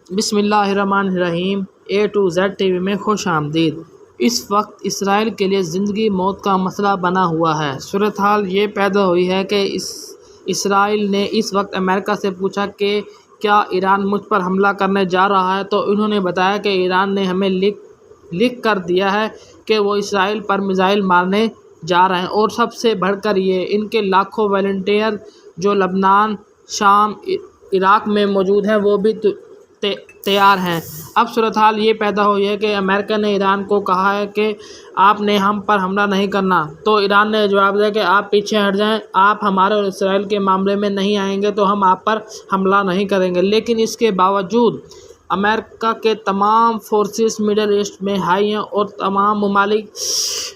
بسم اللہ الرحمن الرحیم۔ A to Z T V میں خوش آمدید۔ اس وقت اسرائیل کے لیے زندگی موت کا مسئلہ بنا ہوا ہے۔ صورتحال یہ پیدا ہوئی ہے کہ اسرائیل نے اس وقت امریکہ سے پوچھا کہ کیا ایران مجھ پر حملہ کرنے جا رہا ہے، تو انہوں نے بتایا کہ ایران نے ہمیں لکھ کر دیا ہے کہ وہ اسرائیل پر میزائل مارنے جا رہے ہیں، اور سب سے بڑھ کر یہ ان کے لاکھوں والنٹیئر جو لبنان، شام، عراق میں موجود ہیں وہ بھی تیار ہیں۔ اب صورتحال یہ پیدا ہوئی ہے کہ امریکہ نے ایران کو کہا ہے کہ آپ نے ہم پر حملہ نہیں کرنا، تو ایران نے جواب دیا کہ آپ پیچھے ہٹ جائیں، آپ ہمارے اور اسرائیل کے معاملے میں نہیں آئیں گے تو ہم آپ پر حملہ نہیں کریں گے۔ لیکن اس کے باوجود امریکہ کے تمام فورسز مڈل ایسٹ میں ہائی ہیں، اور تمام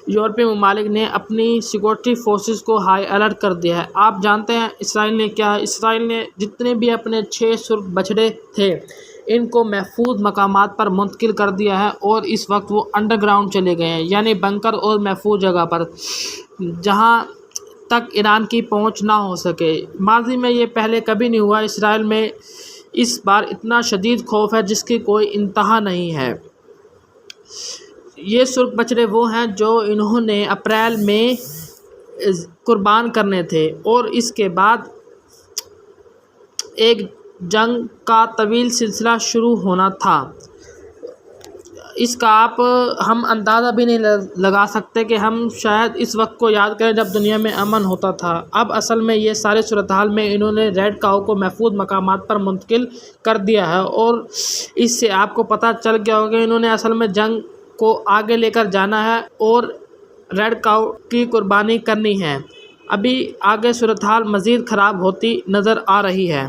یورپی ممالک نے اپنی سیکورٹی فورسز کو ہائی الرٹ کر دیا ہے۔ آپ جانتے ہیں اسرائیل نے کیا ہے؟ اسرائیل نے جتنے بھی اپنے 6 سرخ بچھڑے تھے ان کو محفوظ مقامات پر منتقل کر دیا ہے، اور اس وقت وہ انڈر گراؤنڈ چلے گئے ہیں، یعنی بنکر اور محفوظ جگہ پر، جہاں تک ایران کی پہنچ نہ ہو سکے۔ ماضی میں یہ پہلے کبھی نہیں ہوا۔ اسرائیل میں اس بار اتنا شدید خوف ہے جس کی کوئی انتہا نہیں ہے۔ یہ سرخ بچھڑے وہ ہیں جو انہوں نے اپریل میں قربان کرنے تھے، اور اس کے بعد ایک جنگ کا طویل سلسلہ شروع ہونا تھا۔ اس کا ہم اندازہ بھی نہیں لگا سکتے کہ ہم شاید اس وقت کو یاد کریں جب دنیا میں امن ہوتا تھا۔ اب اصل میں یہ سارے صورتحال میں انہوں نے ریڈ کاؤ کو محفوظ مقامات پر منتقل کر دیا ہے، اور اس سے آپ کو پتہ چل گیا ہوگا کہ انہوں نے اصل میں جنگ کو آگے لے کر جانا ہے اور ریڈ کاؤ کی قربانی کرنی ہے۔ ابھی آگے صورتحال مزید خراب ہوتی نظر آ رہی ہے۔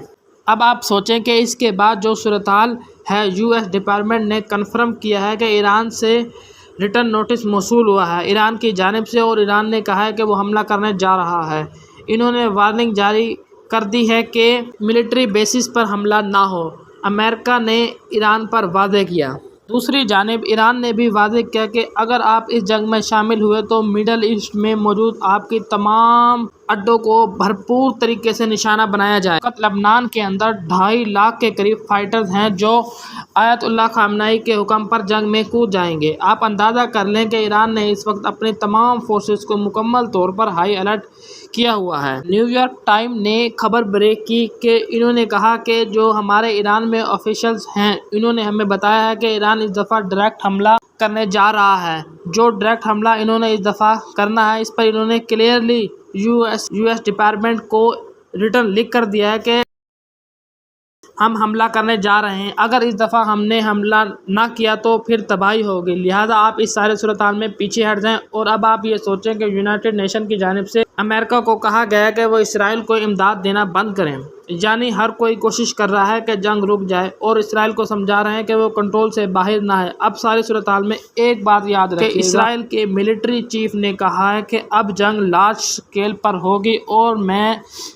اب آپ سوچیں کہ اس کے بعد جو صورتحال ہے، US ڈپارٹمنٹ نے کنفرم کیا ہے کہ ایران سے ریٹن نوٹس موصول ہوا ہے ایران کی جانب سے، اور ایران نے کہا ہے کہ وہ حملہ کرنے جا رہا ہے۔ انہوں نے وارننگ جاری کر دی ہے کہ ملٹری بیسز پر حملہ نہ ہو، امریکہ نے ایران پر واضح کیا۔ دوسری جانب ایران نے بھی واضح کیا کہ اگر آپ اس جنگ میں شامل ہوئے تو مڈل ایسٹ میں موجود آپ کی تمام اڈوں کو بھرپور طریقے سے نشانہ بنایا جائے گا۔ لبنان کے اندر 2.5 لاکھ کے قریب فائٹرز ہیں جو آیت اللہ خامنہ ای کے حکم پر جنگ میں کود جائیں گے۔ آپ اندازہ کر لیں کہ ایران نے اس وقت اپنی تمام فورسز کو مکمل طور پر ہائی الرٹ کیا ہوا ہے۔ نیو یارک ٹائم نے خبر بریک کی کہ انہوں نے کہا کہ جو ہمارے ایران میں آفیشلز ہیں انہوں نے ہمیں بتایا ہے کہ ایران اس دفعہ ڈائریکٹ حملہ کرنے جا رہا ہے۔ جو ڈائریکٹ حملہ انہوں نے اس دفعہ کرنا ہے، اس پر انہوں نے کلیئرلی US ڈپارٹمنٹ کو ریٹن لکھ کر دیا ہے کہ ہم حملہ کرنے جا رہے ہیں، اگر اس دفعہ ہم نے حملہ نہ کیا تو پھر تباہی ہوگی، لہٰذا آپ اس سارے صورتحال میں پیچھے ہٹ جائیں۔ اور اب آپ یہ سوچیں کہ یونائٹڈ نیشن کی جانب سے امریکہ کو کہا گیا ہے کہ وہ اسرائیل کو امداد دینا بند کریں، یعنی ہر کوئی کوشش کر رہا ہے کہ جنگ رک جائے، اور اسرائیل کو سمجھا رہے ہیں کہ وہ کنٹرول سے باہر نہ ہے۔ اب سارے صورتحال میں ایک بات یاد رکھیے کہ اسرائیل کے ملٹری چیف نے کہا ہے کہ اب جنگ لارج اسکیل پر ہوگی، اور میں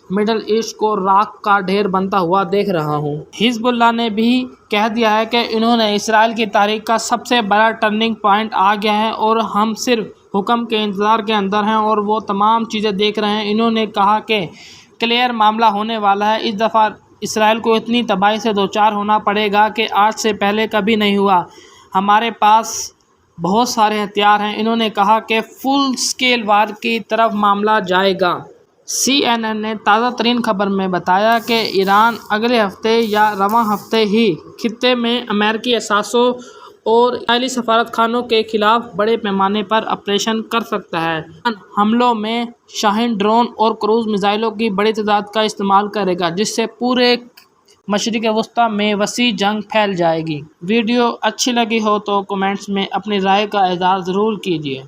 مڈل ایسٹ کو راکھ کا ڈھیر بنتا ہوا دیکھ رہا ہوں۔ حزب اللہ نے بھی کہہ دیا ہے کہ انہوں نے اسرائیل کی تاریخ کا سب سے بڑا ٹرننگ پوائنٹ آ گیا ہے، اور ہم صرف حکم کے انتظار کے اندر ہیں اور وہ تمام چیزیں دیکھ رہے ہیں۔ انہوں نے کہا کہ کلیئر معاملہ ہونے والا ہے، اس دفعہ اسرائیل کو اتنی تباہی سے دوچار ہونا پڑے گا کہ آج سے پہلے کبھی نہیں ہوا، ہمارے پاس بہت سارے ہتھیار ہیں۔ انہوں نے کہا کہ فل اسکیل وار کی طرف معاملہ جائے گا۔ CNN نے تازہ ترین خبر میں بتایا کہ ایران اگلے ہفتے یا رواں ہفتے ہی خطے میں امریکی اثاثوں اور اسرائیلی سفارت خانوں کے خلاف بڑے پیمانے پر آپریشن کر سکتا ہے۔ حملوں میں شاہین ڈرون اور کروز میزائلوں کی بڑی تعداد کا استعمال کرے گا، جس سے پورے مشرق وسطیٰ میں وسیع جنگ پھیل جائے گی۔ ویڈیو اچھی لگی ہو تو کمنٹس میں اپنی رائے کا اظہار ضرور کیجیے۔